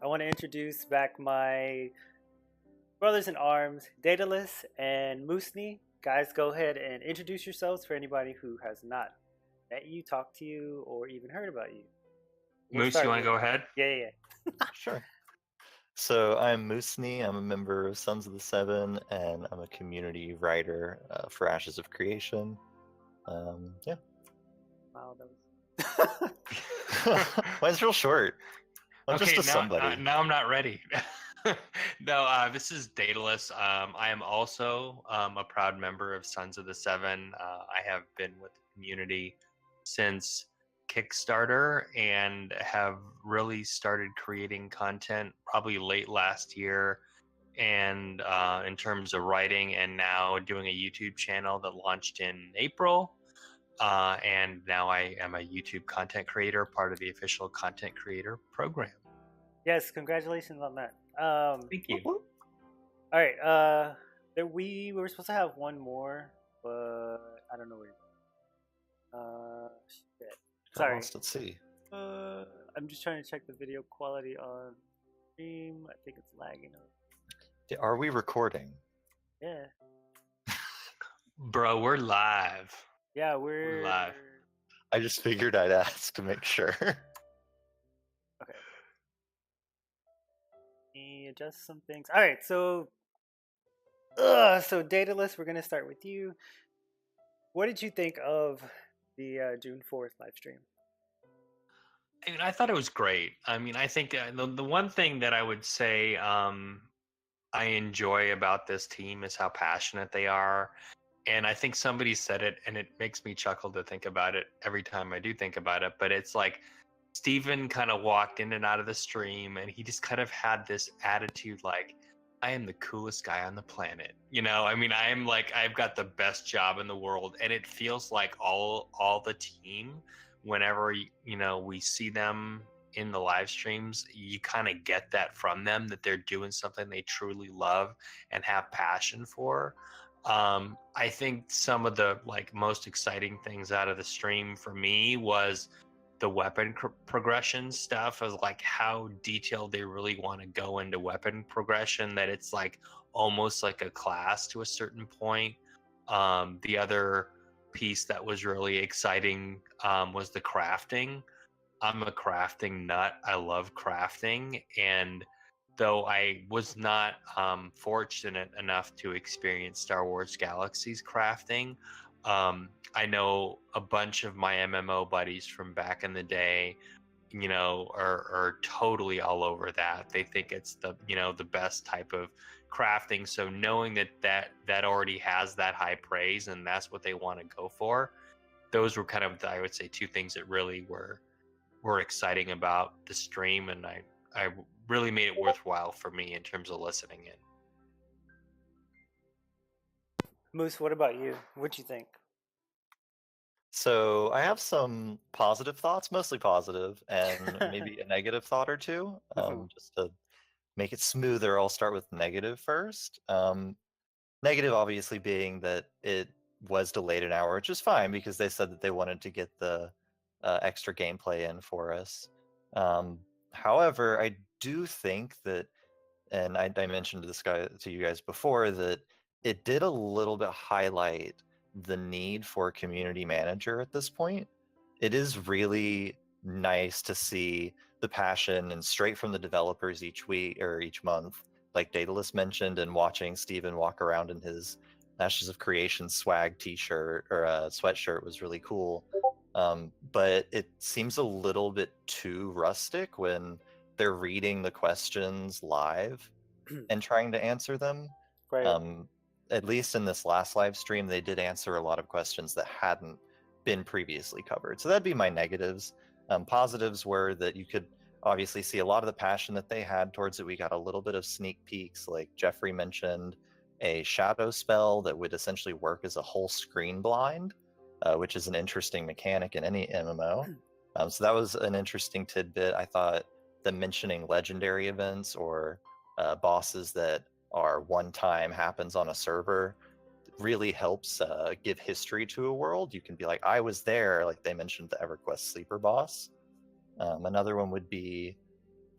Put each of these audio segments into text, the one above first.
I want to introduce back my brothers in arms, Daedelus and Mooseknee. Guys, go ahead and introduce yourselves for anybody who has not met you, talked to you, or even heard about you. We'll Moose, you start want to with go ahead? yeah. Sure. So I'm Mooseknee. I'm a member of Sons of the Seven, and I'm a community writer for Ashes of Creation. Yeah. Wow, that was. Mine's real short. I'm just Okay, a somebody. now I'm not ready. No, this is Daedalus. I am also a proud member of Sons of the Seven. I have been with the community since Kickstarter and have really started creating content probably late last year. And in terms of writing, and now doing a YouTube channel that launched in April. And now I am a YouTube content creator, part of the official content creator program. Yes, congratulations on that. Thank you. Whoop, All right. We were supposed to have one more, but I don't know where. Shit. got Sorry. lost at sea. I'm just trying to check the video quality on stream. I think it's lagging. Are we recording? Yeah. Bro, we're live. Yeah, we're live. I just figured I'd ask to make sure. Okay. Let me adjust some things. All right, so Daedalus, we're gonna start with you. What did you think of the June 4th live stream? I mean, I thought it was great. I mean, I think the one thing that I would say I enjoy about this team is how passionate they are. And I think somebody said it, and it makes me chuckle to think about it every time I do think about it. But it's like Steven kind of walked in and out of the stream, and he just kind of had this attitude like, I am the coolest guy on the planet. You know, I mean, I am like, I've got the best job in the world. And it feels like all the team, whenever, you know, we see them in the live streams, you kind of get that from them, that they're doing something they truly love and have passion for. I think some of the like most exciting things out of the stream for me was the weapon progression stuff, of like how detailed they really want to go into weapon progression, that it's like almost like a class to a certain point. The other piece that was really exciting was the crafting. I'm a crafting nut. I love crafting, and though I was not fortunate enough to experience Star Wars Galaxy's crafting, I know a bunch of my MMO buddies from back in the day, you know, are totally all over that. They think it's the, you know, the best type of crafting. So knowing that already has that high praise and that's what they want to go for, those were kind of, I would say, two things that really were exciting about the stream, and I really made it worthwhile for me in terms of listening in. Moose, what about you? What'd you think? So I have some positive thoughts, mostly positive, and maybe a negative thought or two. Just to make it smoother, I'll start with negative first. Negative, obviously, being that it was delayed an hour, which is fine because they said that they wanted to get the extra gameplay in for us. However, I do think that, and I mentioned this guy to you guys before, that it did a little bit highlight the need for a community manager at this point. It is really nice to see the passion and straight from the developers each week or each month, like Daedalus mentioned, and watching Steven walk around in his Ashes of Creation swag t-shirt or sweatshirt was really cool. But it seems a little bit too rustic when they're reading the questions live and trying to answer them. Right. At least in this last live stream, they did answer a lot of questions that hadn't been previously covered. So that'd be my negatives. Positives were that you could obviously see a lot of the passion that they had towards it. We got a little bit of sneak peeks, like Jeffrey mentioned, a shadow spell that would essentially work as a whole screen blind, which is an interesting mechanic in any MMO. So that was an interesting tidbit. I thought them mentioning legendary events or bosses that are one time happens on a server really helps give history to a world. You can be like, I was there, like they mentioned the EverQuest sleeper boss. Another one would be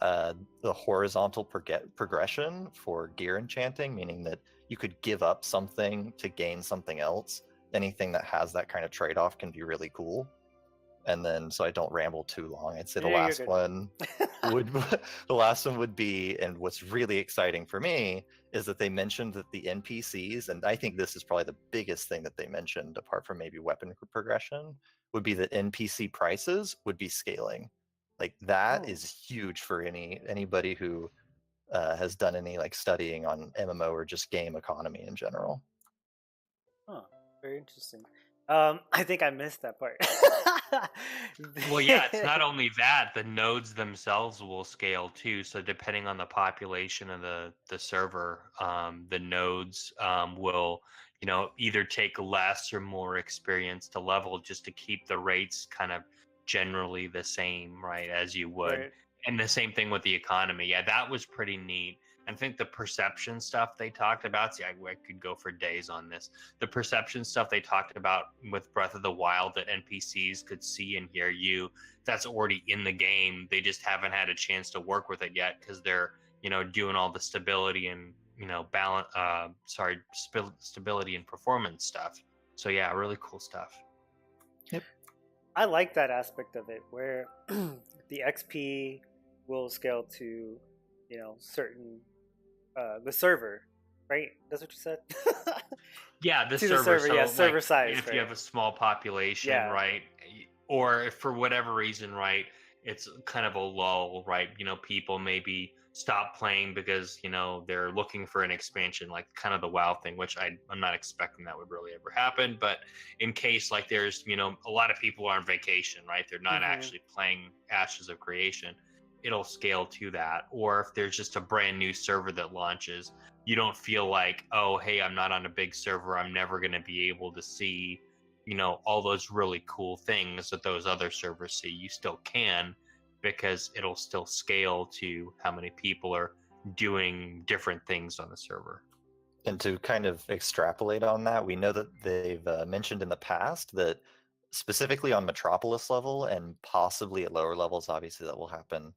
the horizontal progression for gear enchanting, meaning that you could give up something to gain something else. Anything that has that kind of trade-off can be really cool. And then, so I don't ramble too long, I'd say the Yeah, you're last good. one would the last one would be, and what's really exciting for me is that they mentioned that the NPCs, and I think this is probably the biggest thing that they mentioned apart from maybe weapon progression, would be that NPC prices would be scaling. Like that Oh. is huge for anybody who has done any like studying on MMO or just game economy in general. Huh. Very interesting. I think I missed that part. Well, yeah, it's not only that, the nodes themselves will scale too. So depending on the population of the server, the nodes will, either take less or more experience to level just to keep the rates kind of generally the same, right, as you would. Right. And the same thing with the economy. Yeah, that was pretty neat. I think the perception stuff they talked about, see, I could go for days on this. The perception stuff they talked about with Breath of the Wild, that NPCs could see and hear you, that's already in the game. They just haven't had a chance to work with it yet because they're, doing all the stability and, balance, stability and performance stuff. So yeah, really cool stuff. I like that aspect of it where the XP will scale to, certain the server, right? That's what you said. Yeah, the To server. the server, So yeah, like, server size, if you right? have a small population, Yeah, right, or if for whatever reason, right, it's kind of a lull, right? People maybe stop playing because they're looking for an expansion, like kind of the WoW thing, which I'm not expecting that would really ever happen. But in case like there's a lot of people are on vacation, right? They're not hmm actually playing Ashes of Creation. It'll scale to that. Or if there's just a brand new server that launches, you don't feel like, oh, hey, I'm not on a big server, I'm never going to be able to see all those really cool things that those other servers see. You still can, because it'll still scale to how many people are doing different things on the server. And to kind of extrapolate on that, we know that they've mentioned in the past that specifically on Metropolis level and possibly at lower levels, obviously that will happen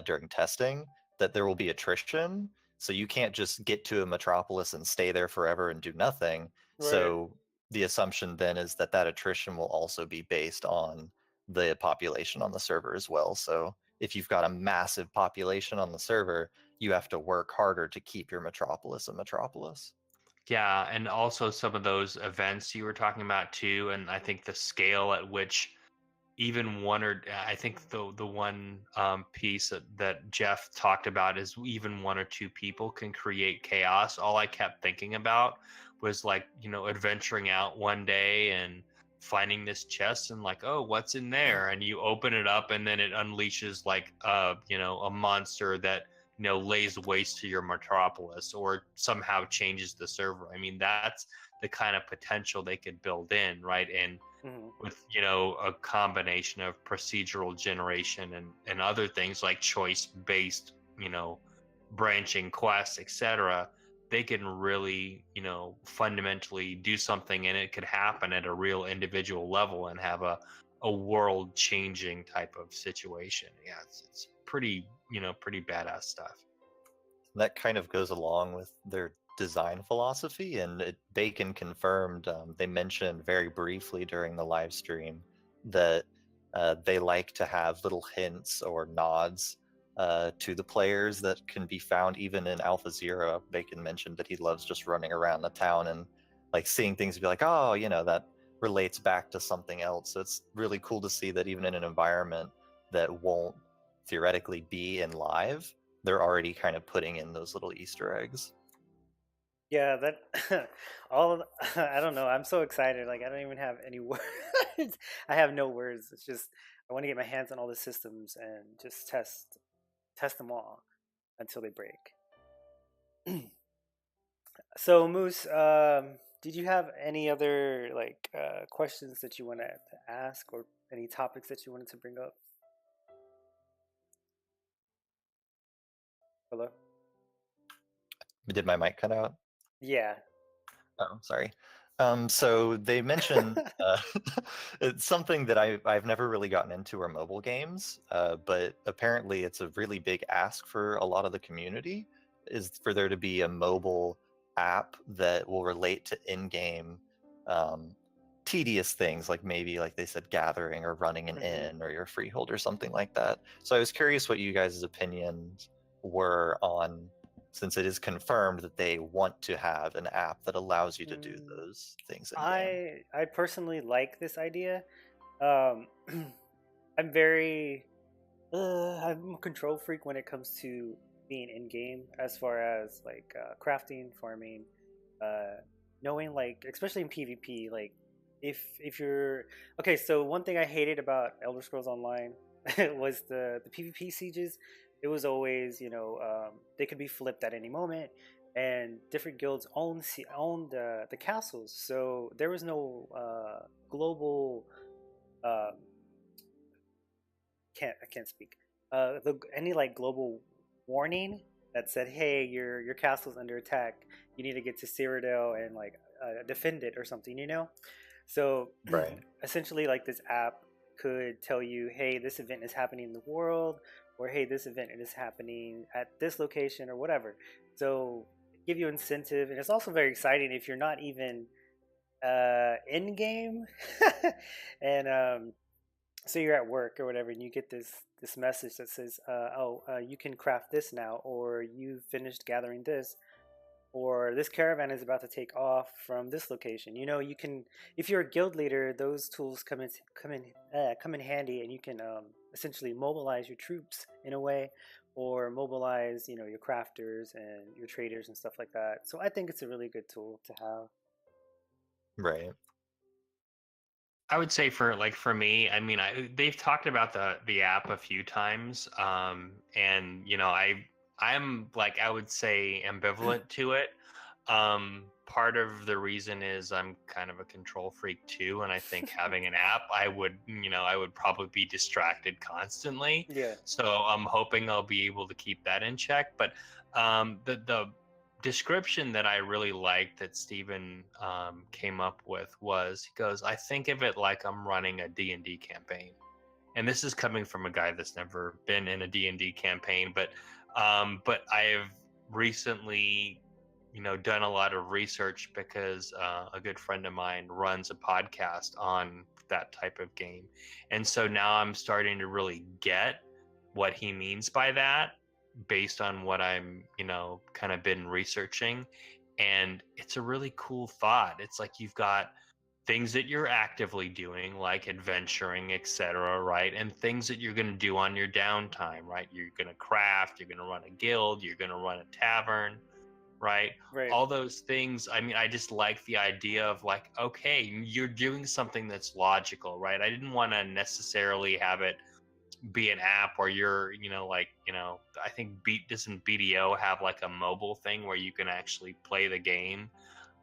during testing, that there will be attrition. So you can't just get to a Metropolis and stay there forever and do nothing. right. So the assumption then is that that attrition will also be based on the population on the server as well. So if you've got a massive population on the server, you have to work harder to keep your metropolis a metropolis. Yeah, and also some of those events you were talking about too, and I think the scale at which even one, or I think the one piece that Jeff talked about is even one or two people can create chaos. All I kept thinking about was like, adventuring out one day and finding this chest and like, oh, what's in there? And you open it up and then it unleashes like a monster that lays waste to your metropolis or somehow changes the server. I mean, that's the kind of potential they could build in, right? And hmm with a combination of procedural generation and other things like choice based branching quests, etc., they can really fundamentally do something, and it could happen at a real individual level and have a world changing type of situation. Yeah, it's pretty pretty badass stuff. That kind of goes along with their design philosophy, and Bacon confirmed, they mentioned very briefly during the live stream that they like to have little hints or nods to the players that can be found even in Alpha Zero. Bacon mentioned that he loves just running around the town and like seeing things and be like, oh, that relates back to something else. So it's really cool to see that even in an environment that won't theoretically be in live, they're already kind of putting in those little Easter eggs. Yeah, that all of I don't know. I'm so excited. Like I don't even have any words. I have no words. It's just I want to get my hands on all the systems and just test them all until they break. So Moose, did you have any other like questions that you wanted to ask or any topics that you wanted to bring up? Hello? Did my mic cut out? Yeah. Oh, sorry. So they mentioned it's something that I've never really gotten into are mobile games, but apparently it's a really big ask for a lot of the community is for there to be a mobile app that will relate to in-game um, tedious things like maybe like they said gathering or running an Mhm. inn or your freehold or something like that. So I was curious what you guys' opinions were on since it is confirmed that they want to have an app that allows you to do Mm, those things in game. I personally like this idea. Um, I'm very I'm a control freak when it comes to being in game, as far as like crafting, farming, uh, knowing like especially in PvP, like if you're okay. So one thing I hated about Elder Scrolls Online was the PvP sieges. It was always they could be flipped at any moment, and different guilds owned the castles. So there was no global. Um, I can't speak. Any like global warning that said, "Hey, your castle's under attack. You need to get to Cyrodiil and like defend it or something." So Right. essentially, like this app could tell you, "Hey, this event is happening in the world," or "Hey, this event is happening at this location," or whatever. So give you incentive, and it's also very exciting if you're not even in game, and so you're at work or whatever, and you get this message that says, you can craft this now, or you finished gathering this, or this caravan is about to take off from this location. You can, if you're a guild leader, those tools come in handy, and you can essentially mobilize your troops in a way, or mobilize your crafters and your traders and stuff like that. So I think it's a really good tool to have. Right. I would say for me, I mean, they've talked about the app a few times, and I'm like I would say ambivalent to it. Part of the reason is I'm kind of a control freak too, and I think having an app, I would probably be distracted constantly. Yeah. So I'm hoping I'll be able to keep that in check. But the description that I really liked that Steven came up with was he goes, I think of it like I'm running a D&D campaign. And this is coming from a guy that's never been in a D&D campaign, but I've recently done a lot of research because a good friend of mine runs a podcast on that type of game. And so now I'm starting to really get what he means by that based on what I'm kind of been researching. And it's a really cool thought. It's like you've got things that you're actively doing like adventuring, etc., right? And things that you're going to do on your downtime, right? You're going to craft, you're going to run a guild, you're going to run a tavern, right? Right. All those things. I mean, I just like the idea of like, okay, you're doing something that's logical, right? I didn't want to necessarily have it be an app where you're, I think doesn't BDO have like a mobile thing where you can actually play the game?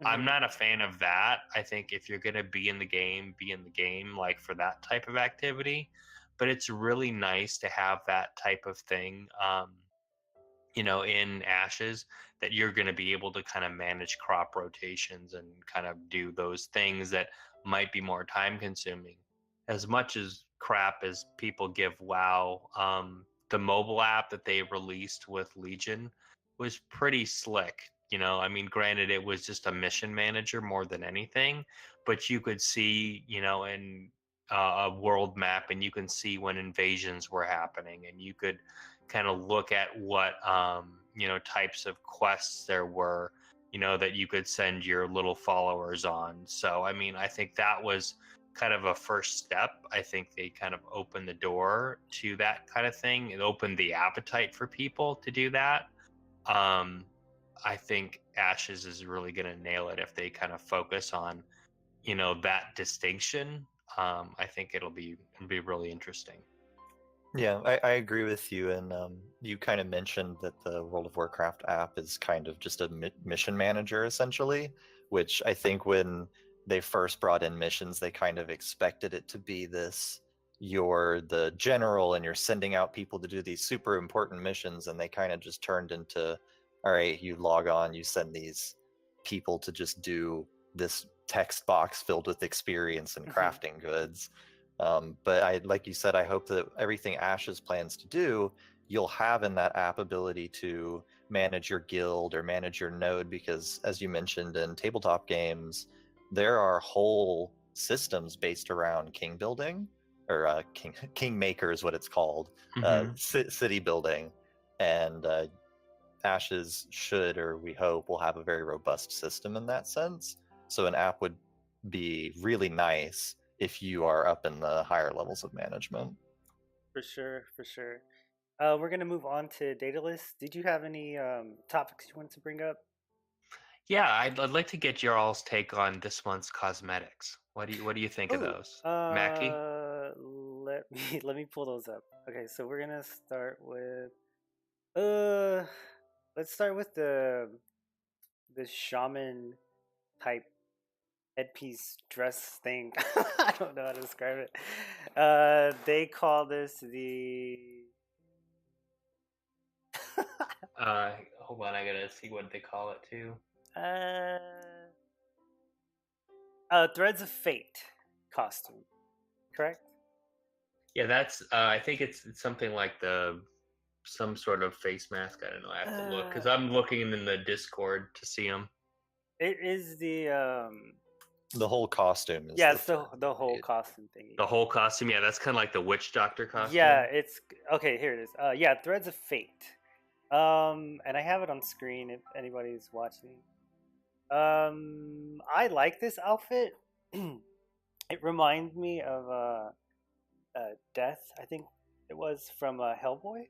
I'm Hmm. not a fan of that. I think if you're going to be in the game, be in the game, like for that type of activity. But it's really nice to have that type of thing, in Ashes, that you're going to be able to kind of manage crop rotations and kind of do those things that might be more time consuming. As much as crap as people give WoW, the mobile app that they released with Legion was pretty slick. I mean, granted, it was just a mission manager more than anything, but you could see, in a world map, and you can see when invasions were happening, and you could kind of look at what types of quests there were, that you could send your little followers on. So I mean, I think that was kind of a first step. I think they kind of opened the door to that kind of thing. It opened the appetite for people to do that. um I think Ashes is really going to nail it if they kind of focus on that distinction. I think it'll be really interesting. Yeah, I agree with you. And you kind of mentioned that the World of Warcraft app is kind of just a mission manager, essentially, which I think when they first brought in missions, they kind of expected it to be this you're the general and you're sending out people to do these super important missions. And they kind of just turned into, all right, you log on, you send these people to just do this text box filled with experience and crafting goods. But like you said, I hope that everything Ashes plans to do, you'll have in that app ability to manage your guild or manage your node, because as you mentioned in tabletop games, there are whole systems based around king building, or kingmaker is what it's called, city building, and Ashes should, or we hope, will have a very robust system in that sense. So an app would be really nice if you are up in the higher levels of management. For sure, for sure. We're gonna move on to Daedalus. Did you have any topics you wanted to bring up? Yeah, I'd like to get your all's take on this month's cosmetics. What do you think of Ooh, those, Mackie? let me pull those up. Okay, so we're gonna start with uh, let's start with the shaman type headpiece dress thing. I don't know how to describe it. They call this the Hold on, I gotta see what they call it too. uh, Threads of Fate costume, correct? Yeah, that's. I think it's something like some sort of face mask. I don't know. I have to look because I'm looking in the Discord to see them. It is the whole costume is yeah, it's the whole costume thingy. The whole costume, yeah, that's kind of like the witch doctor costume. Yeah, it's okay. Here it is. Yeah, Threads of Fate. And I have it on screen if anybody's watching. I like this outfit. It reminds me of Death. I think it was from Hellboy.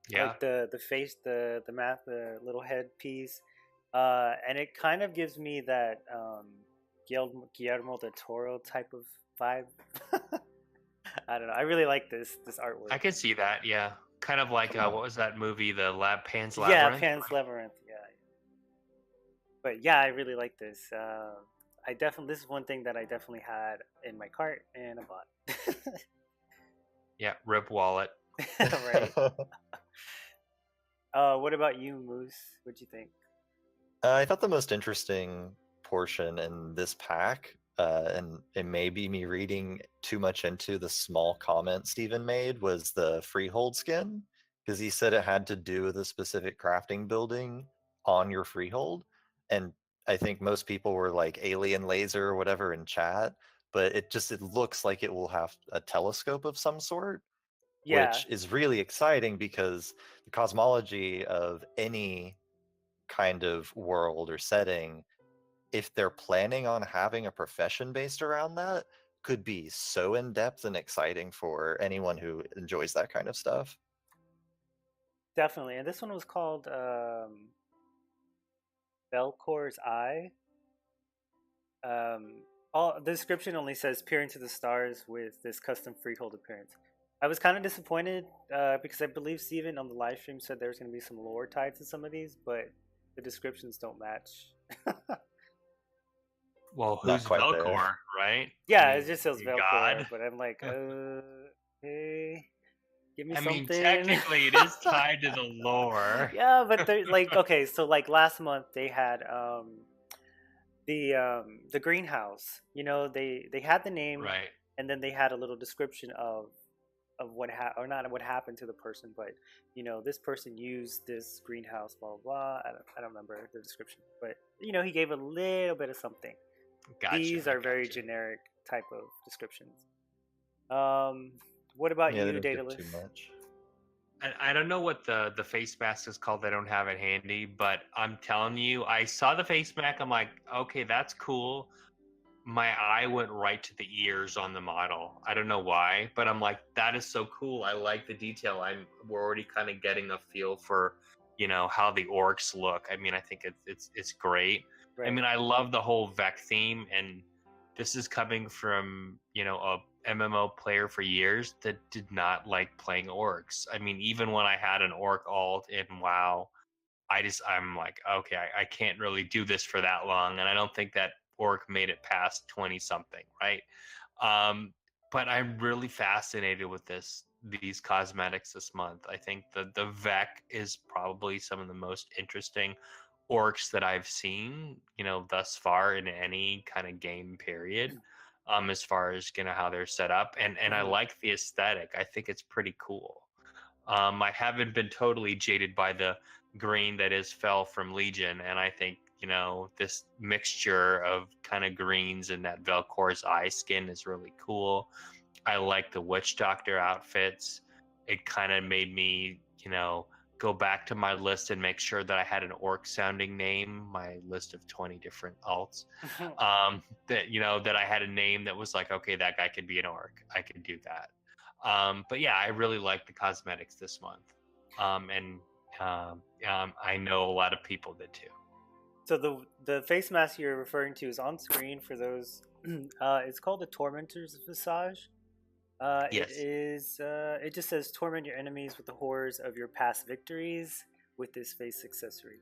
Yeah, like the face, the mask, the little headpiece, and it kind of gives me that Guillermo del Toro type of vibe. I don't know. I really like this artwork. I can see that. Yeah, kind of like what was that movie, the Pan's Yeah, Labyrinth? Pan's Labyrinth. Yeah. But yeah, I really like this. This is one thing that I definitely had in my cart and I bought. Yeah, rip wallet. Right. What about you, Moose? What'd you think? I thought the most interesting portion in this pack, and it may be me reading too much into the small comment Steven made, was the freehold skin, because he said it had to do with a specific crafting building on your freehold, and I think most people were like alien laser or whatever in chat, but it looks like it will have a telescope of some sort, Yeah, which is really exciting because the cosmology of any kind of world or setting, if they're planning on having a profession based around that, could be so in depth and exciting for anyone who enjoys that kind of stuff. definitely. And this one was called Belcor's Eye. All the description only says peering to the stars with this custom freehold appearance. I was kind of disappointed because I believe Steven on the live stream said there's going to be some lore tied to some of these, but the descriptions don't match. Well, Not who's quite there. Velcor, right? Yeah, I mean, it just says Velcor, God. but I'm like, hey, give me I something. mean, technically, it is tied to the lore. Yeah, but they're like, okay, so like last month they had the greenhouse. You know, they had the name, Right. and then they had a little description of or not what happened to the person, but you know, this person used this greenhouse, blah blah blah. I don't remember the description, but you know, he gave a little bit of something. Gotcha. These are very generic type of descriptions. What about Yeah, they you, don't give Daedalus? too much. I don't know what the face mask is called. I don't have it handy, but I'm telling you, I saw the face mask. I'm like, okay, that's cool. My eye went right to the ears on the model. I don't know why, but I'm like, that is so cool. I like the detail. We're already kind of getting a feel for, you know, how the orcs look. I mean, I think it's great. Right. I mean, I love the whole Vec theme, and this is coming from, you know, a MMO player for years that did not like playing orcs. I mean, even when I had an orc alt in WoW, I'm like, okay, I can't really do this for that long, and I don't think that orc made it past 20 something, right? But I'm really fascinated with these cosmetics this month. I think the Vec is probably some of the most interesting orcs that I've seen, thus far in any kind of game period. As far as how they're set up, and I like the aesthetic. I think it's pretty cool. I haven't been totally jaded by the green that is Fell from Legion, and I think this mixture of kind of greens and that Velcor's eye skin is really cool. I like the witch doctor outfits. It kind of made me go back to my list and make sure that I had an orc sounding name, my list of 20 different alts. That I had a name that was like, okay, that guy could be an orc, I could do that. But yeah, I really like the cosmetics this month. And I know a lot of people did too. So the face mask you're referring to is on screen for those. It's called the Tormentor's Visage. Yes. It is. It just says torment your enemies with the horrors of your past victories with this face accessory.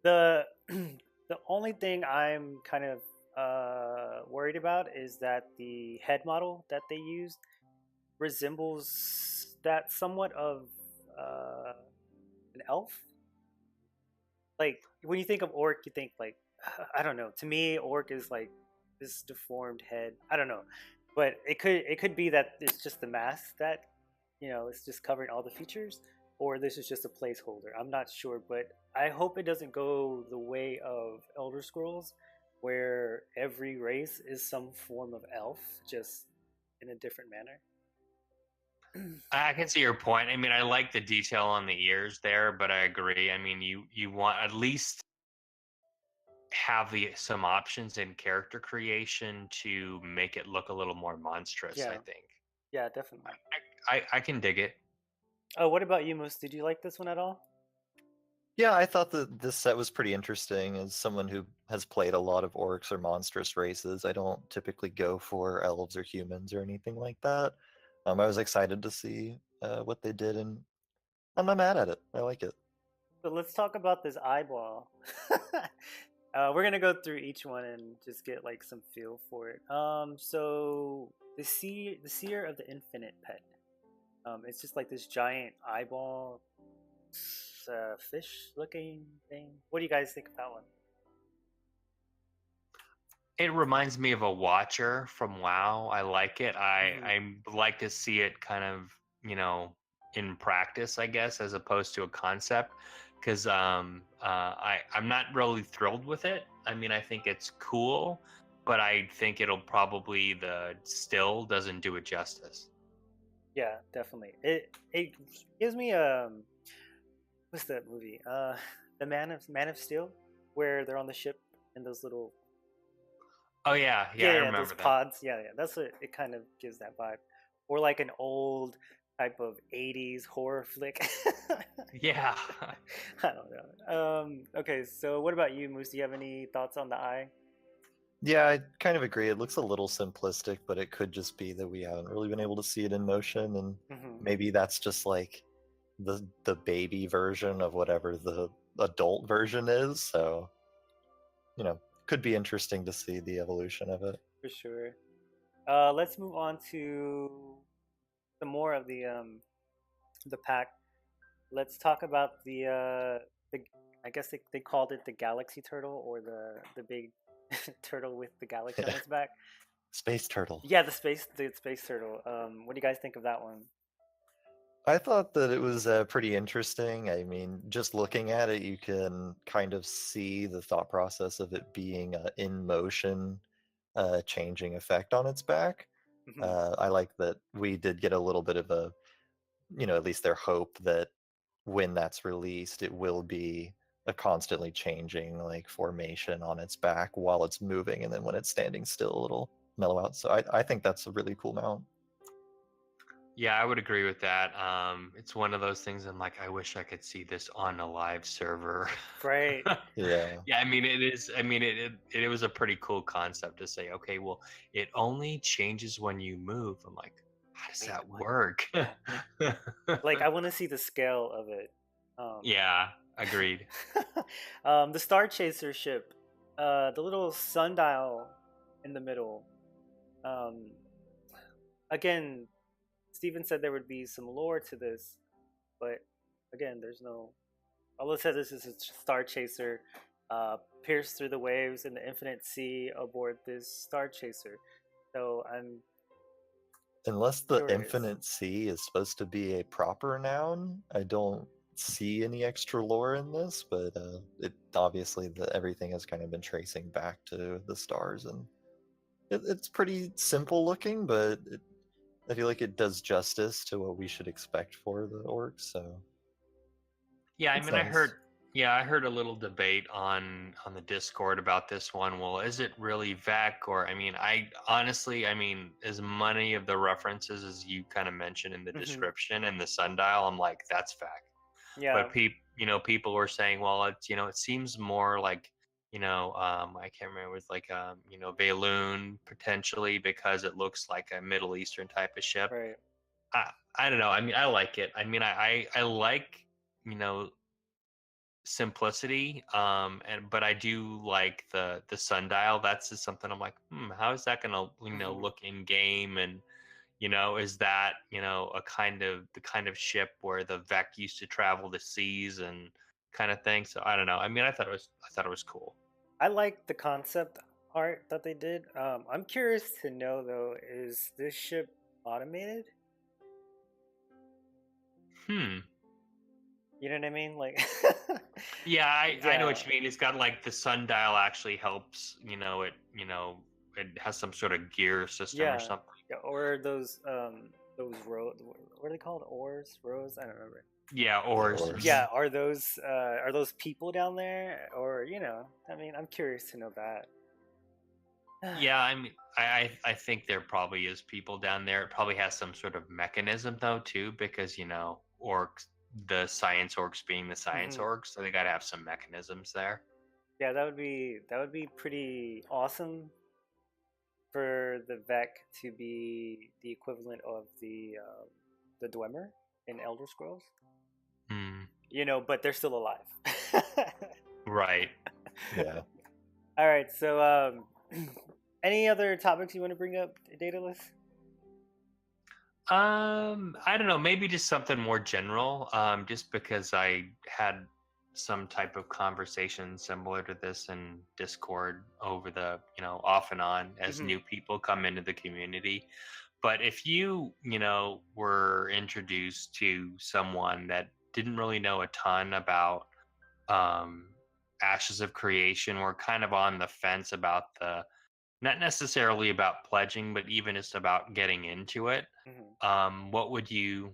The the only thing I'm kind of worried about is that the head model that they used resembles that somewhat of an elf. Like when you think of orc, you think like I don't know. To me, orc is like this deformed head. I don't know, but it could be that it's just the mask that it's just covering all the features, or this is just a placeholder. I'm not sure, but I hope it doesn't go the way of Elder Scrolls, where every race is some form of elf, just in a different manner. I can see your point. I mean, I like the detail on the ears there, but I agree. I mean, you want at least have some options in character creation to make it look a little more monstrous. Yeah. I think. Yeah, definitely. I can dig it. Oh, what about you, Moose? Did you like this one at all? Yeah, I thought that this set was pretty interesting. As someone who has played a lot of orcs or monstrous races, I don't typically go for elves or humans or anything like that. I was excited to see what they did, and I'm not mad at it. I like it. So let's talk about this eyeball. We're gonna go through each one and just get like some feel for it. So the seer of the infinite pet. It's just like this giant eyeball, fish-looking thing. What do you guys think of that one? It reminds me of a Watcher from WoW. I like it. I like to see it kind of in practice, I guess, as opposed to a concept, because I'm not really thrilled with it. I mean, I think it's cool, but I think it'll probably the still doesn't do it justice. Yeah, definitely. It gives me what's that movie? The Man of Steel, where they're on the ship and those little Oh yeah, I remember those that. pods. Yeah, that's what it kind of gives that vibe, or like an old type of '80s horror flick. Yeah. I don't know. Okay, so what about you, Moose? Do you have any thoughts on the eye? Yeah, I kind of agree. It looks a little simplistic, but it could just be that we haven't really been able to see it in motion, and maybe that's just like the baby version of whatever the adult version is. So, could be interesting to see the evolution of it. For sure. Let's move on to some more of the pack. Let's talk about the I guess they called it the galaxy turtle, or the big turtle with the galaxy on its back. Space turtle. Yeah, the space turtle. What do you guys think of that one? I thought that it was pretty interesting. I mean, just looking at it, you can kind of see the thought process of it being in motion, changing effect on its back. I like that we did get a little bit of a, at least their hope that when that's released, it will be a constantly changing like formation on its back while it's moving, and then when it's standing still, it'll mellow out. So I think that's a really cool mount. Yeah, I would agree with that. It's one of those things I'm like, I wish I could see this on a live server. Right. Yeah. Yeah, I mean, it is. I mean, it was a pretty cool concept to say, okay, well, it only changes when you move. I'm like, how does that work? Like, I want to see the scale of it. Yeah, agreed. The Star Chaser ship, the little sundial in the middle. Again, Steven said there would be some lore to this, but again, there's no. All it says is it's a Star Chaser. pierce through the waves in the infinite sea aboard this star chaser. So I'm Unless the curious. infinite sea is supposed to be a proper noun, I don't see any extra lore in this, but it obviously everything has kind of been tracing back to the stars, and it's pretty simple looking, but I feel like it does justice to what we should expect for the orcs. So Yeah, I it's mean, nice. I heard a little debate on the Discord about this one. Well, is it really Vec, or I mean, I honestly, I mean, as many of the references as you kind of mentioned in the Hmm. description and the sundial, I'm like, that's Vec. Yeah, But people were saying, well, it's it seems more like I can't remember, it's like Valoon potentially because it looks like a Middle Eastern type of ship. right. I I don't know. I mean, I like it. I mean, I like you know simplicity, and but I do like the sundial. That's just something I'm like, how is that gonna Hmm. look in game? And is that a kind of the kind of ship where the Vec used to travel the seas and kind of thing. So I don't know. I mean, I thought it was cool. I like the concept art that they did. I'm curious to know though, is this ship automated? Hmm. You know what I mean? Like, Yeah, I know yeah, what you mean. It's got like the sundial actually helps. It has some sort of gear system or yeah, something. yeah. Or those what are they called? Oars, rows? I don't remember. Yeah, Yeah, oars. oars. Yeah, are those people down there, or I mean, I'm curious to know that. Yeah, I mean, I think there probably is people down there. It probably has some sort of mechanism though too, because orcs, the science orcs being the science Hmm. orcs, so they got to have some mechanisms there. Yeah, that would be pretty awesome for the Vec to be the equivalent of the Dwemer in Elder Scrolls. Hmm. But they're still alive. Right. Yeah. All right, so any other topics you want to bring up, Daedalus? I don't know, maybe just something more general. Just because I had some type of conversation similar to this in Discord over the, off and on as Hmm. new people come into the community. But if were introduced to someone that didn't really know a ton about um, Ashes of Creation, were kind of on the fence about not necessarily about pledging, but even just about getting into it, Hmm. what would you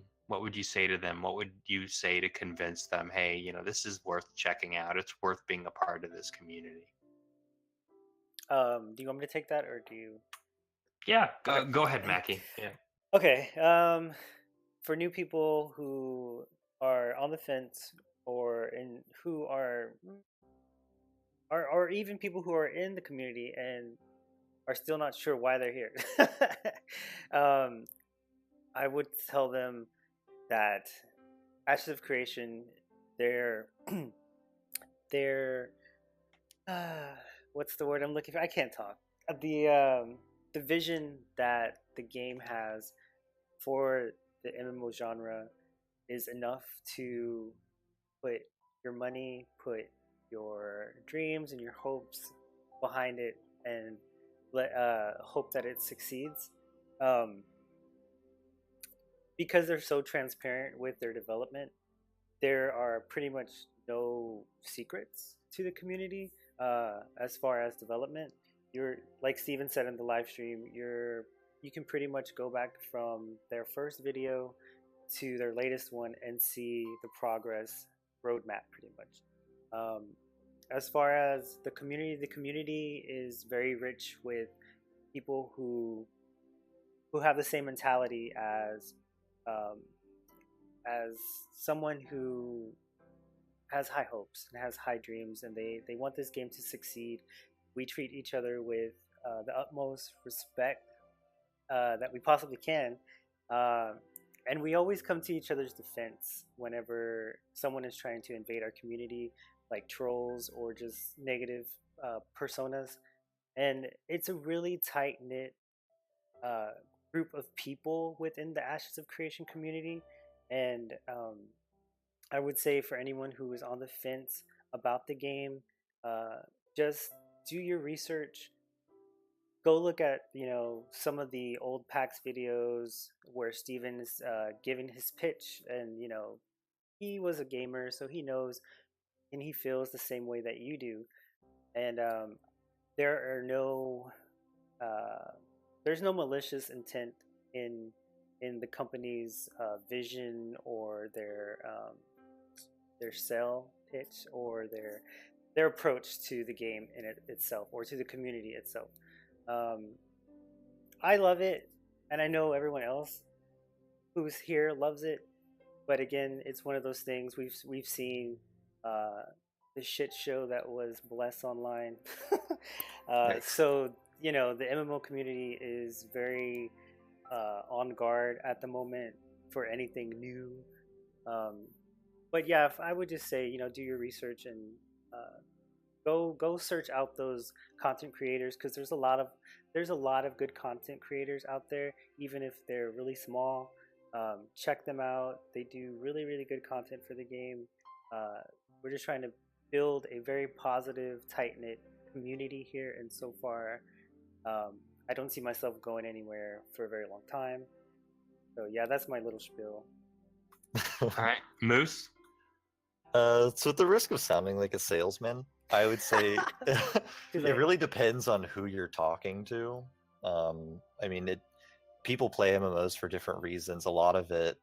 say to them? What would you say to convince them, hey, this is worth checking out. It's worth being a part of this community. Do you want me to take that, or do you? Yeah, Okay. go ahead, Mackie. Yeah. Okay. For new people who are on the fence, who are or even people who are in the community and are still not sure why they're here. um, I would tell them that Ashes of Creation, they're they're uh, what's the word I'm looking for? I can't talk. The vision that the game has for the MMO genre is enough to put your money, put your dreams and your hopes behind it, and hope that it succeeds. Um, because they're so transparent with their development, there are pretty much no secrets to the community as far as development. You're like Steven said in the live stream, you can pretty much go back from their first video to their latest one and see the progress roadmap pretty much. Um, as far as the community is very rich with people who have the same mentality um, as someone who has high hopes and has high dreams, and they want this game to succeed. We treat each other with the utmost respect that we possibly can. Uh, and we always come to each other's defense whenever someone is trying to invade our community, like trolls or just negative personas. And it's a really tight knit uh, group of people within the Ashes of Creation community. And I would say for anyone who is on the fence about the game, just do your research. Go look at some of the old PAX videos where Steven is giving his pitch, and he was a gamer, so he knows and he feels the same way that you do. And there are uh, there's no malicious intent in the company's vision or their sell pitch or their approach to the game itself or to the community itself. Um, I love it, and I know everyone else who's here loves it. But again, it's one of those things we've seen uh, the shit show that was Bless Online. Yes. So the MMO community is very on guard at the moment for anything new. Um, but yeah, if I would just say do your research and uh, go search out those content creators, because there's a lot of good content creators out there, even if they're really small. Check them out. They do really really good content for the game. uh, we're just trying to build a very positive, tight knit community here, and so far I don't see myself going anywhere for a very long time. So yeah, that's my little spiel. All right, Moose. So at the risk of sounding like a salesman, I would say Too it late. really depends on who you're talking to. I mean, people play MMOs for different reasons. A lot of it,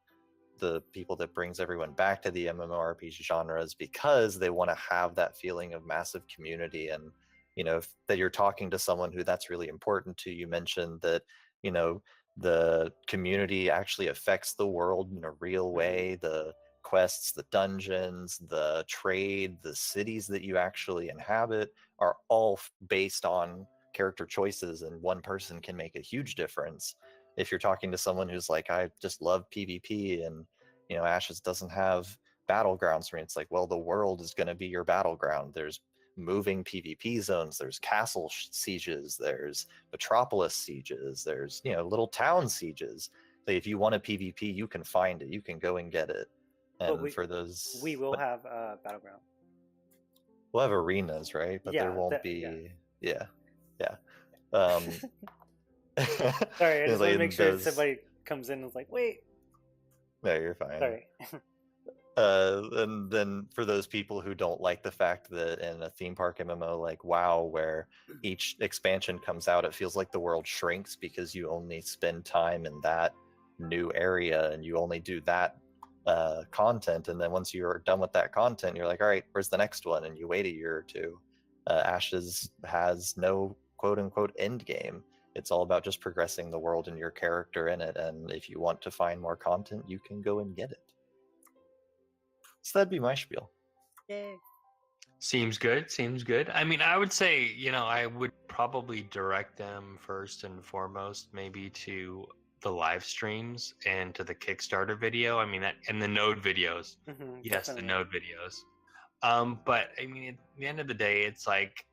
the people that brings everyone back to the MMORPG genre is because they want to have that feeling of massive community, and that you're talking to someone who that's really important to. You mentioned that the community actually affects the world in a real way. The quests, the dungeons, the trade, the cities that you actually inhabit are all based on character choices, and one person can make a huge difference. If you're talking to someone who's like, I just love PvP, and Ashes doesn't have battlegrounds for me, it's like, well, the world is going to be your battleground. There's moving PvP zones, there's castle sieges, there's metropolis sieges, there's little town sieges. Like, if you want a PvP, you can find it, you can go and get it. And But for those, we will have battleground. we'll have arenas, right? But there Yeah, won't be. Yeah, yeah. Um, Sorry, I just want to make sure those... somebody comes in and is like, wait. No, you're fine. Sorry. And then for those people who don't like the fact that in a theme park MMO like WoW, where each expansion comes out, it feels like the world shrinks because you only spend time in that new area and you only do that content, and then once you're done with that content, you're like, all right, where's the next one? And you wait a year or two. Ashes has no quote unquote end game. It's all about just progressing the world and your character in it, and if you want to find more content, you can go and get it. So that'd be my spiel. Yay. Seems good. Seems good. I mean, I would say, I would probably direct them first and foremost, maybe to the live streams and to the Kickstarter video. I mean, that and the node videos. Yes, Definitely. the node videos. But I mean, at the end of the day, it's like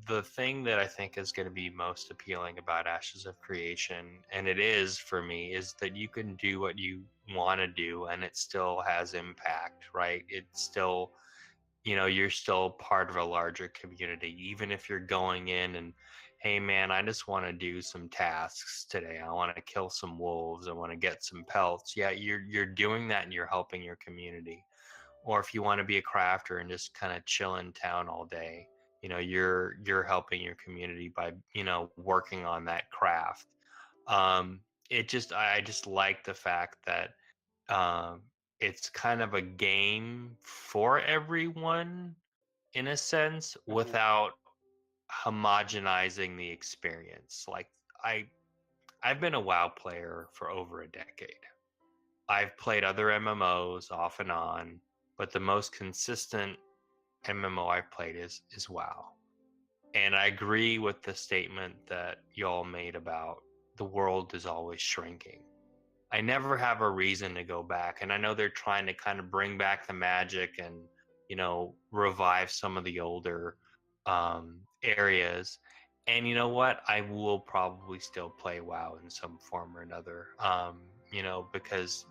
the thing that I think is going to be most appealing about Ashes of Creation, and it is for me, is that you can do what you want to do and it still has impact, right? It's still, you're still part of a larger community, even if you're going in and, hey man, I just want to do some tasks today. I want to kill some wolves. I want to get some pelts. Yeah, you're doing that and you're helping your community. Or if you want to be a crafter and just kind of chill in town all day, you're helping your community by working on that craft. I just like the fact that um, it's kind of a game for everyone in a sense, without homogenizing the experience. Like I I've been a WoW player for over a decade. I've played other MMOs off and on, but the most consistent MMO I've played is WoW. And I agree with the statement that y'all made about the world is always shrinking. I never have a reason to go back. And I know they're trying to kind of bring back the magic and, revive some of the older areas. And you know what? I will probably still play WoW in some form or another. Because,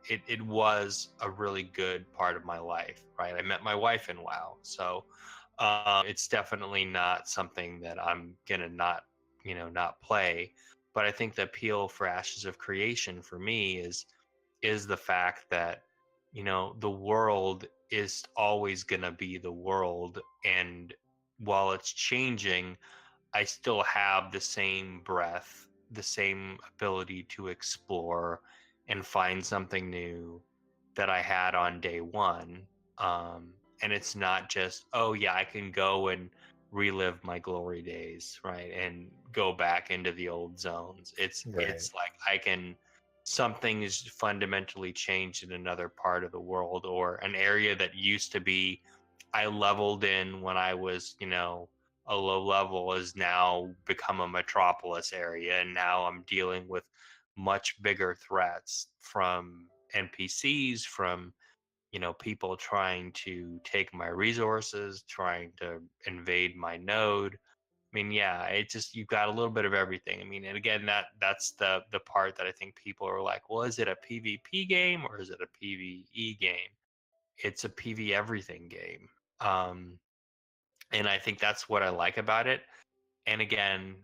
it was a really good part of my life, right? I met my wife in WoW. So It's definitely not something that I'm gonna not play. But I think the appeal for Ashes of Creation for me is the fact that the world is always gonna be the world, and while it's changing, I still have the same breath, the same ability to explore and find something new that I had on day one. And it's not just, oh, yeah, I can go and relive my glory days, right? And go back into the old zones. Right. It's like something is fundamentally changed in another part of the world, or an area that used to be I leveled in when I was, a low level, is now become a metropolis area, and now I'm dealing with much bigger threats from NPCs, from people trying to take my resources, trying to invade my node. I mean, yeah, it just, you've got a little bit of everything. I mean, and again, that's the part that I think people are like, well, is it a PvP game or is it a PvE game? It's a PV everything game. Um, and I think that's what I like about it. And again,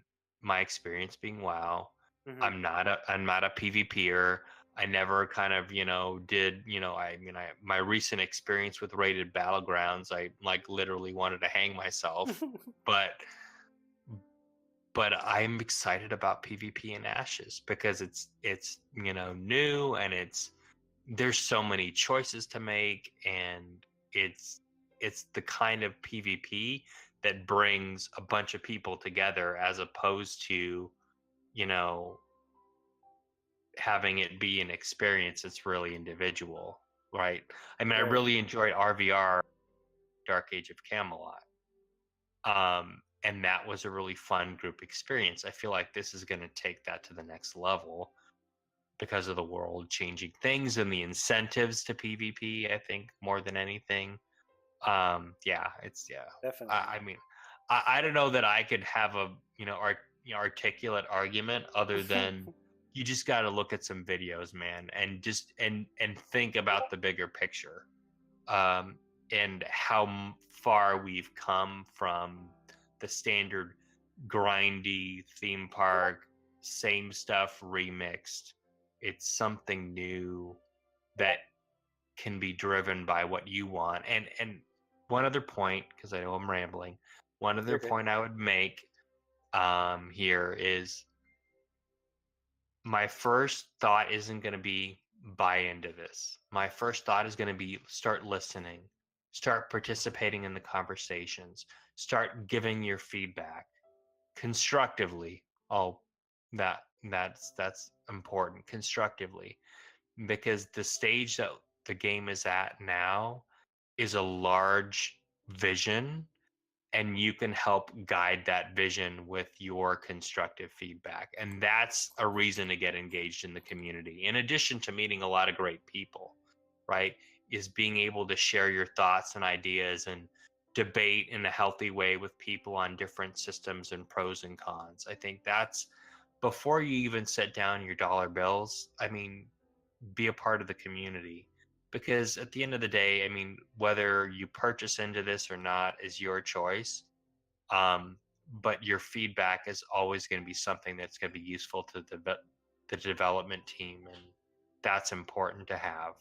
my experience being WoW, Mm-hmm. I'm not a PvPer. I never kind of did I my recent experience with rated battlegrounds, I like literally wanted to hang myself, but I'm excited about PvP and Ashes because it's new, and there's so many choices to make, and it's the kind of PvP that brings a bunch of people together, as opposed to you know having it be an experience that's really individual, right? I mean, I Right. really enjoyed RVR, Dark Age of Camelot, and that was a really fun group experience. I feel like this is going to take that to the next level because of the world changing things and the incentives to PvP, I think, more than anything. Yeah, Definitely. I mean, I don't know that I could have a articulate argument other than you just got to look at some videos, man, and just and think about the bigger picture, um, and how far we've come from the standard grindy theme park, same stuff remixed. It's something new that can be driven by what you want. And one other point, because I know I'm rambling, one other You're good. point I would make here is my first thought isn't going to be buy into this. My first thought is going to be start listening, start participating in the conversations, start giving your feedback constructively. Oh, that's important, constructively, because the stage that the game is at now is a large vision, and you can help guide that vision with your constructive feedback. And that's a reason to get engaged in the community. In addition to meeting a lot of great people, right? Is being able to share your thoughts and ideas and debate in a healthy way with people on different systems and pros and cons. I think that's, before you even set down your dollar bills, I mean, be a part of the community, because at the end of the day, I mean, whether you purchase into this or not is your choice, um, but your feedback is always going to be something that's going to be useful to the development team, and that's important to have,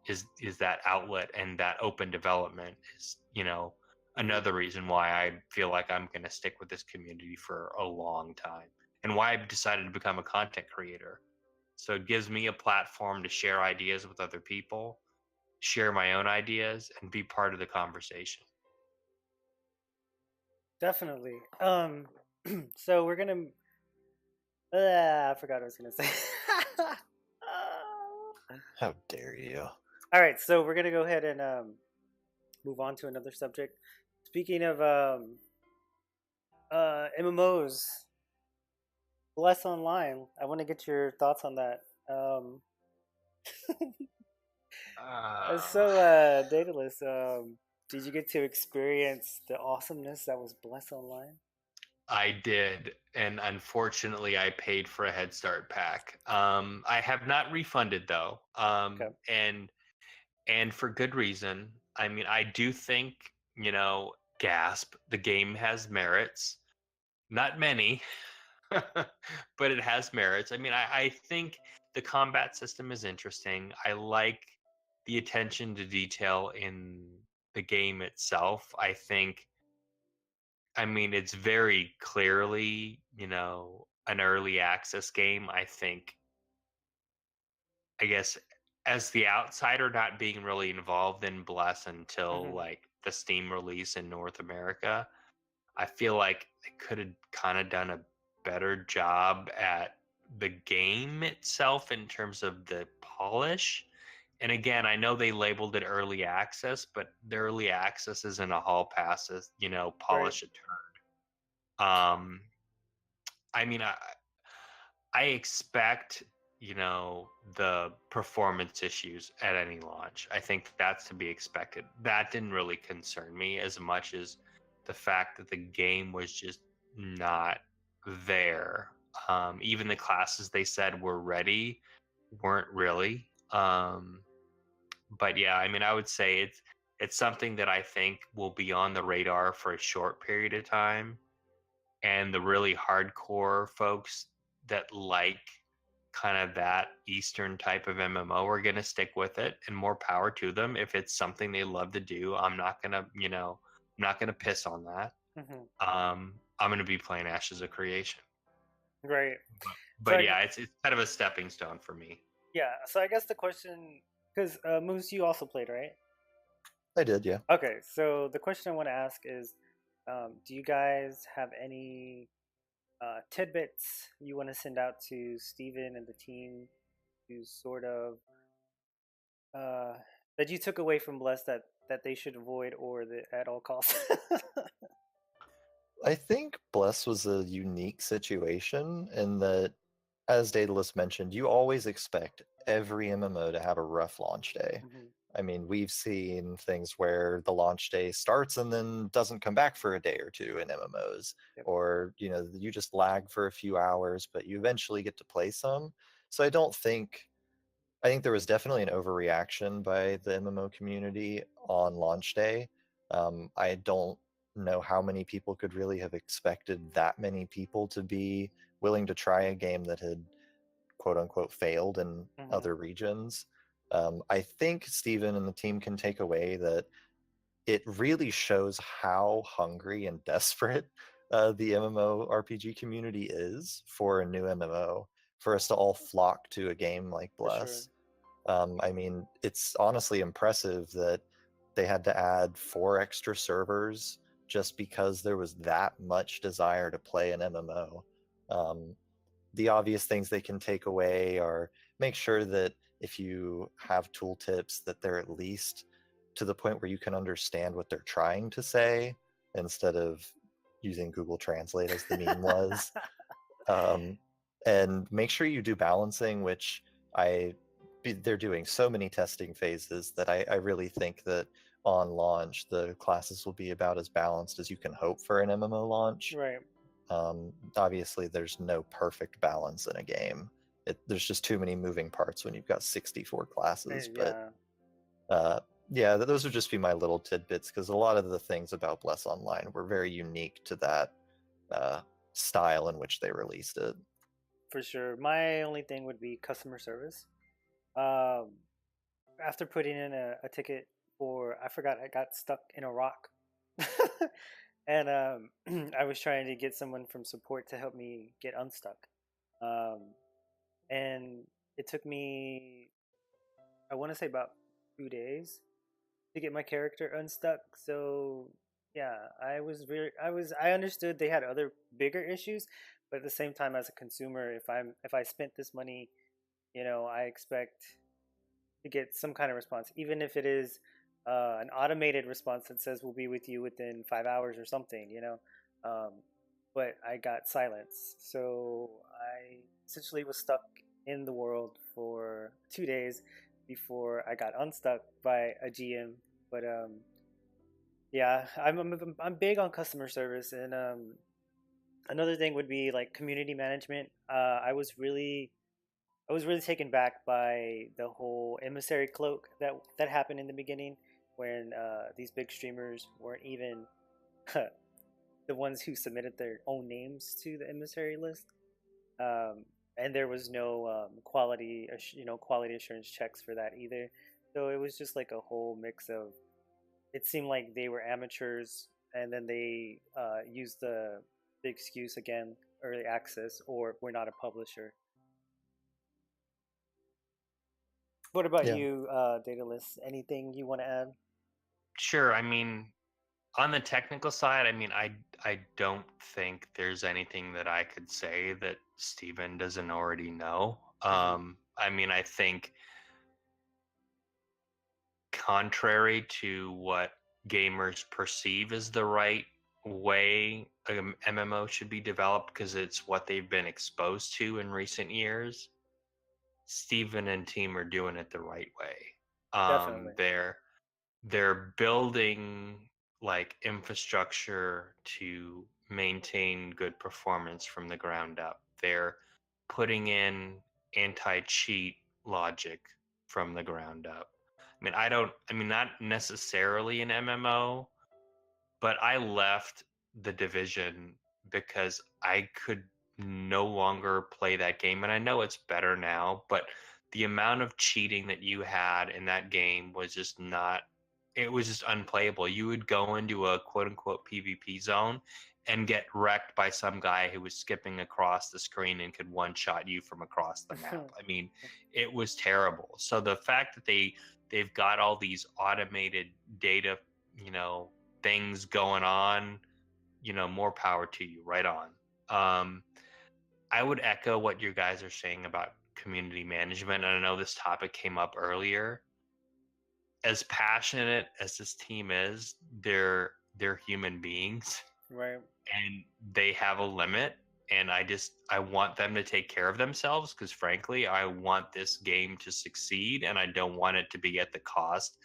is that outlet, and that open development is Mm-hmm. another reason why I feel like I'm going to stick with this community for a long time, and why I've decided to become a content creator. So it gives me a platform to share ideas with other people, share my own ideas, and be part of the conversation. Definitely. So we're gonna. I forgot what I was gonna say. How dare you? All right, so we're gonna go ahead and move on to another subject. Speaking of MMOs, Bless Online. I want to get your thoughts on that. So, Daedalus, did you get to experience the awesomeness that was Bless Online? I did, and unfortunately, I paid for a Head Start pack. I have not refunded though, Okay. and for good reason. I mean, I do think gasp, the game has merits. Not many, but it has merits. I mean, I think the combat system is interesting. I like the attention to detail in the game itself. I mean, it's very clearly, an early access game. I guess, as the outsider not being really involved in Bless until Hmm. like the Steam release in North America, I feel like they could have kind of done a better job at the game itself in terms of the polish. And again, I know they labeled it early access, but the early access isn't a hall pass, Right. polish a turd. I mean, I expect, the performance issues at any launch. I think that's to be expected. That didn't really concern me as much as the fact that the game was just not there. Even the classes they said were ready weren't really. But yeah, I mean, I would say it's something that I think will be on the radar for a short period of time, and the really hardcore folks that like kind of that Eastern type of MMO are going to stick with it, and more power to them. If it's something they love to do, I'm not going to piss on that. Hmm. I'm going to be playing Ashes of Creation. Right. So But yeah, it's kind of a stepping stone for me. yeah. So I guess the question, because Moose, you also played, right? I did, yeah. Okay. So the question I want to ask is, do you guys have any tidbits you want to send out to Steven and the team to sort of uh, that you took away from Bless that they should avoid or at all costs? I think Bless was a unique situation in that, as Daedalus mentioned, you always expect every MMO to have a rough launch day. Hmm. I mean, we've seen things where the launch day starts and then doesn't come back for a day or two in MMOs, Yep. or you just lag for a few hours, but you eventually get to play some. So I think there was definitely an overreaction by the MMO community on launch day. I don't know how many people could really have expected that many people to be willing to try a game that had quote unquote failed in Hmm. other regions. I think Steven and the team can take away that it really shows how hungry and desperate the MMO RPG community is for a new MMO, for us to all flock to a game like For sure. Bless. I mean, it's honestly impressive that they had to add 4 extra servers just because there was that much desire to play an MMO. The obvious things they can take away are make sure that if you have tooltips that they're at least to the point where you can understand what they're trying to say instead of using Google Translate as the meme was. Um, and make sure you do balancing, which they're doing so many testing phases that I really think that on launch the classes will be about as balanced as you can hope for an MMO launch. Right. Obviously, there's no perfect balance in a game. There's just too many moving parts when you've got 64 classes. But Yeah. yeah, those would just be my little tidbits because a lot of the things about Bless Online were very unique to that style in which they released it. For sure. My only thing would be customer service. Um, After putting in a ticket for, I forgot, I got stuck in a rock. And I was trying to get someone from support to help me get unstuck. Um, and it took me, I want to say about 2 days to get my character unstuck. So yeah, I understood they had other bigger issues, but at the same time, as a consumer, if I spent this money, I expect to get some kind of response, even if it is an automated response that says we'll be with you within 5 hours or something. Um, but I got silence, so I essentially was stuck in the world for 2 days before I got unstuck by a GM. But yeah, I'm big on customer service, and another thing would be like community management. I was really taken back by the whole emissary cloak that happened in the beginning, when these big streamers weren't even the ones who submitted their own names to the emissary list, um, and there was no quality assurance checks for that either. So it was just like a whole mix of. It seemed like they were amateurs, and then they used the excuse again, early access, or we're not a publisher. What about Yeah. you, Daedalus? Anything you want to add? Sure. I mean, on the technical side, I mean, I don't think there's anything that I could say that Steven doesn't already know. I mean, I think contrary to what gamers perceive as the right way an MMO should be developed because it's what they've been exposed to in recent years, Steven and team are doing it the right way. Definitely. They're building like infrastructure to maintain good performance from the ground up. They're putting in anti-cheat logic from the ground up. I mean not necessarily an MMO, but I left the division because I could no longer play that game. And I know it's better now, but the amount of cheating that you had in that game was just not, it was just unplayable. You would go into a quote unquote PvP zone and get wrecked by some guy who was skipping across the screen and could one shot you from across the map. I mean, it was terrible. So the fact that they've got all these automated data, things going on, more power to you. Right on. I would echo what you guys are saying about community management. And I know this topic came up earlier. As passionate as this team is, they're human beings, Right. and they have a limit. And I want them to take care of themselves because frankly, I want this game to succeed, and I don't want it to be at the cost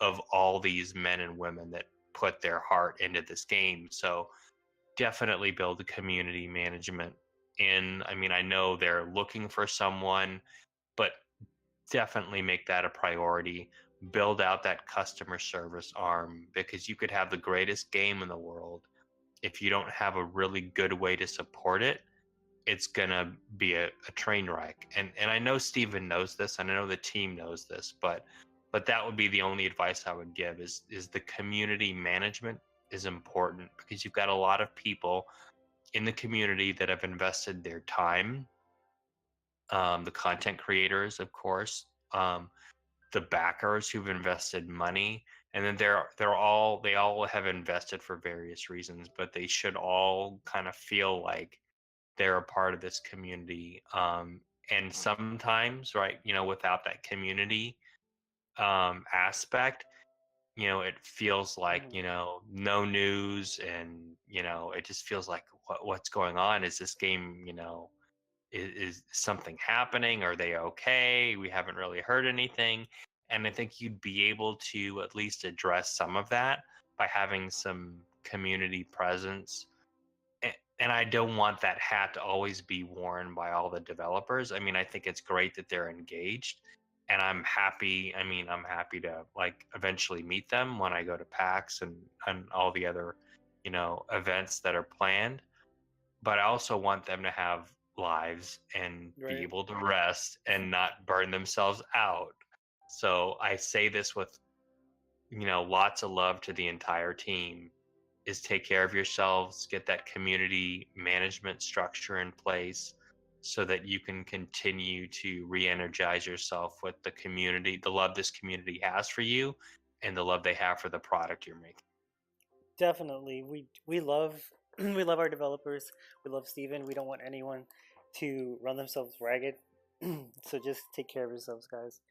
of all these men and women that put their heart into this game. So definitely build a community management in. I mean, I know they're looking for someone, but definitely make that a priority. Build out that customer service arm, because you could have the greatest game in the world. If you don't have a really good way to support it, it's gonna be a train wreck. And I know Steven knows this, and I know the team knows this, but that would be the only advice I would give is the community management is important, because you've got a lot of people in the community that have invested their time, the content creators, of course, the backers who've invested money, and then they all have invested for various reasons, but they should all kind of feel like they're a part of this community. And sometimes, right, without that community aspect, it feels like, no news, and, it just feels like what's going on? Is this game, is something happening? Are they okay? We haven't really heard anything. And I think you'd be able to at least address some of that by having some community presence. And I don't want that hat to always be worn by all the developers. I mean, I think it's great that they're engaged, and I'm happy. I mean, I'm happy to like eventually meet them when I go to PAX and all the other, events that are planned. But I also want them to have lives and be Right. able to rest and not burn themselves out. So I say this with, lots of love to the entire team, is take care of yourselves, get that community management structure in place so that you can continue to re-energize yourself with the community, the love this community has for you, and the love they have for the product you're making. Definitely. We love we love our developers. We love Steven. We don't want anyone to run themselves ragged. So just take care of yourselves, guys.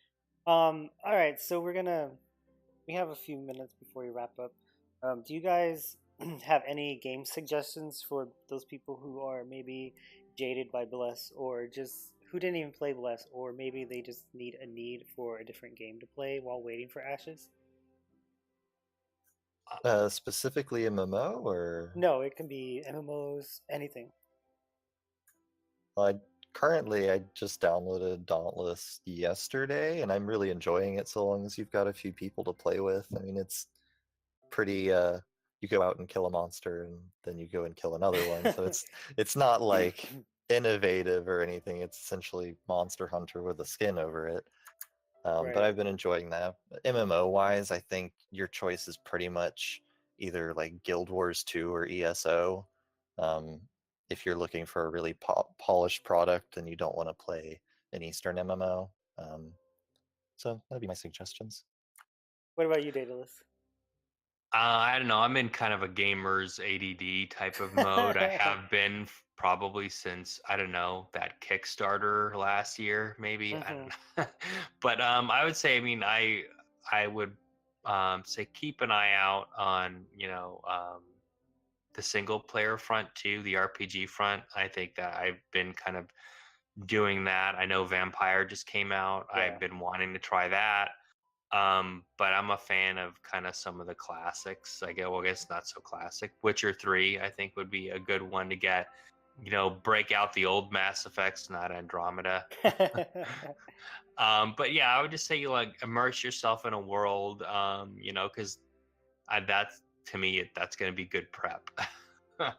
All right, so we have a few minutes before we wrap up. Do you guys have any game suggestions for those people who are maybe jaded by Bless, or just who didn't even play Bless, or maybe they just need a need for a different game to play while waiting for Ashes? Specifically MMO or No, it can be MMOs, anything. I just downloaded Dauntless yesterday, and I'm really enjoying it so long as you've got a few people to play with. I mean, it's pretty you go out and kill a monster, and then you go and kill another one. So it's not like innovative or anything. It's essentially Monster Hunter with a skin over it. But Right. I've been enjoying that. MMO wise, I think your choice is pretty much either like Guild Wars 2 or ESO. Um, if you're looking for a really polished product and you don't want to play an Eastern MMO. So that'd be my suggestions. What about you, Daedalus? I don't know. I'm in kind of a gamer's ADD type of mode. I have been probably since, I don't know, that Kickstarter last year, maybe. I don't know. But I would say, I mean, I would say keep an eye out on, the single player front too, the RPG front. I think that I've been kind of doing that. I know Vampire just came out. Yeah. I've been wanting to try that. But I'm a fan of kind of some of the classics. I guess not so classic. Witcher 3, I think, would be a good one to get. Break out the old Mass Effects, not Andromeda. But yeah, I would just say you like immerse yourself in a world, because that's to me that's going to be good prep.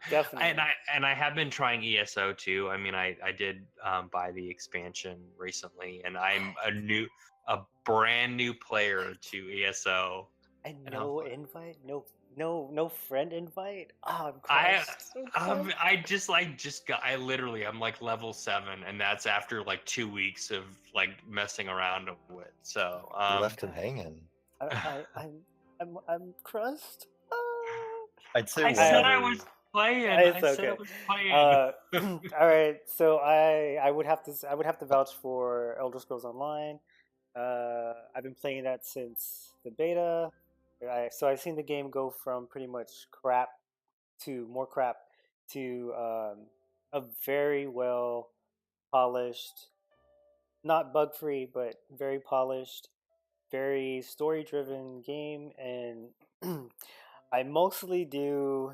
Definitely. And I have been trying ESO too. I mean, I did buy the expansion recently, and I'm a brand new player to ESO. And And no I'm, invite, no friend invite. Oh, I'm I crushed. I'm crushed. I literally I'm like level 7, and that's after like 2 weeks of like messing around with. So You left him hanging. I'm crushed. Ah. I'd say I one said other. I was playing. It's I said I okay. was playing. All right. So I would have to vouch for Elder Scrolls Online. I've been playing that since the beta. So I've seen the game go from pretty much crap to more crap to a very well polished, not bug free, but very polished, very story driven game. And I mostly do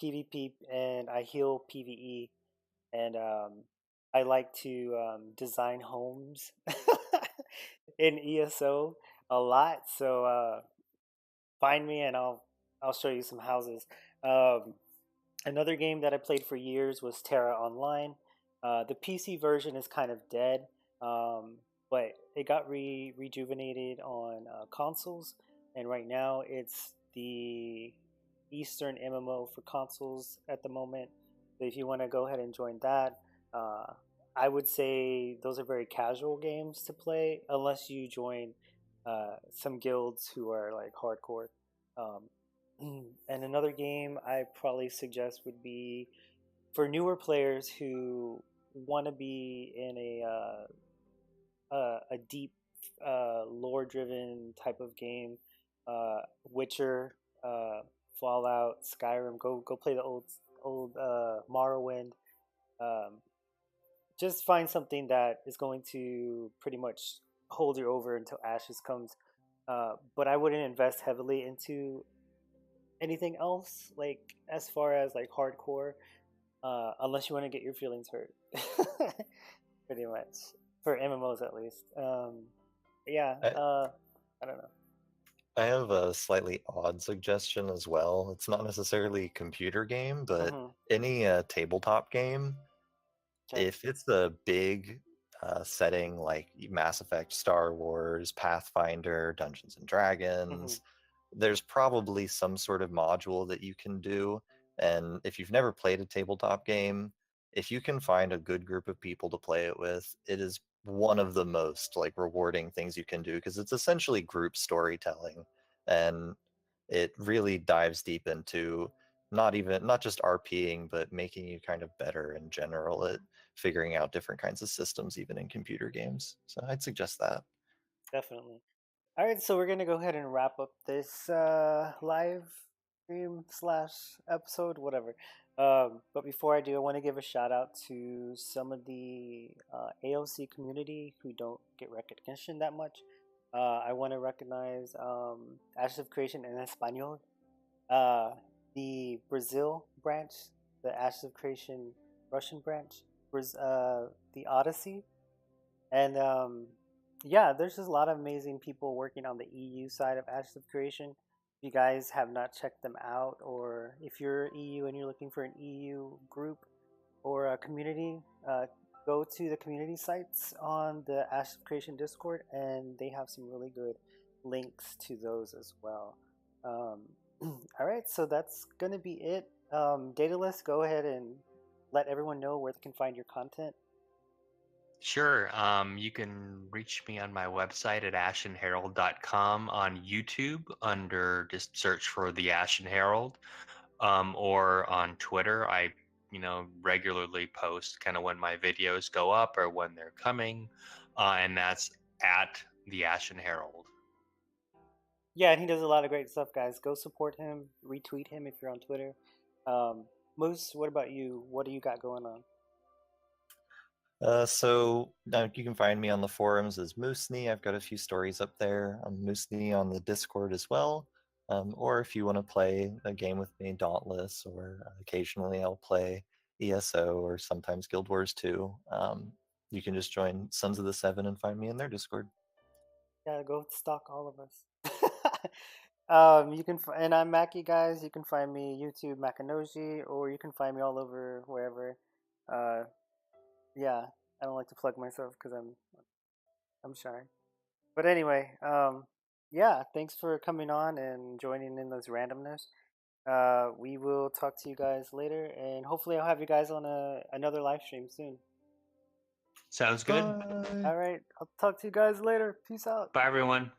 PvP and I heal PvE. And I like to design homes in ESO a lot. So find me and I'll show you some houses. Um, Another game that I played for years was Terra Online. The PC version is kind of dead, but it got rejuvenated on consoles, and right now it's the Eastern MMO for consoles at the moment. So if you want to go ahead and join that, uh, I would say those are very casual games to play unless you join some guilds who are like hardcore. Um, and another game I probably suggest would be for newer players who want to be in a deep lore-driven type of game. Witcher, Fallout, Skyrim. Go play the old Morrowind. Um, just find something that is going to pretty much hold you over until Ashes comes. But I wouldn't invest heavily into anything else, like as far as like hardcore, unless you want to get your feelings hurt. Pretty much for MMOs at least. Yeah, I, I don't know. I have a slightly odd suggestion as well. It's not necessarily a computer game, but Mm-hmm. any tabletop game, Okay. if it's a big setting like Mass Effect, Star Wars, Pathfinder, Dungeons and Mm-hmm. Dragons, there's probably some sort of module that you can do. And if you've never played a tabletop game, if you can find a good group of people to play it with, it is one of the most like rewarding things you can do because it's essentially group storytelling, and it really dives deep into not just RPing, but making you kind of better in general at figuring out different kinds of systems, even in computer games. So I'd suggest that. Definitely. All right, so we're gonna go ahead and wrap up this live stream slash episode, whatever. But before I do, I want to give a shout out to some of the AOC community who don't get recognition that much. I want to recognize Ashes of Creation en Español, uh, the Brazil branch, the Ashes of Creation Russian branch, the Odyssey, and yeah, there's just a lot of amazing people working on the EU side of Ashes of Creation. If you guys have not checked them out, or if you're EU and you're looking for an EU group or a community, go to the community sites on the Ash of Creation Discord, and they have some really good links to those as well. All right, so that's gonna be it. Daedalus, go ahead and let everyone know where they can find your content. Sure. You can reach me on my website at ashenherald.com, on YouTube under just search for the Ashen Herald, or on Twitter. I regularly post kind of when my videos go up or when they're coming, and that's at the Ashen Herald. Yeah, and he does a lot of great stuff, guys. Go support him, retweet him if you're on Twitter. Moose, what about you? What do you got going on? So you can find me on the forums as Mooseknee. I've got a few stories up there. I'm Mooseknee on the Discord as well. Or if you want to play a game with me, Dauntless, or occasionally I'll play ESO or sometimes Guild Wars 2. You can just join Sons of the Seven and find me in their Discord. Yeah, go stalk all of us. And I'm Mackie, guys. You can find me YouTube Makanoji, or you can find me all over wherever. Yeah, I don't like to plug myself because I'm shy. But anyway, yeah, thanks for coming on and joining in those randomness. We will talk to you guys later, and hopefully I'll have you guys on another live stream soon. Sounds good. Bye. All right, I'll talk to you guys later. Peace out. Bye, everyone.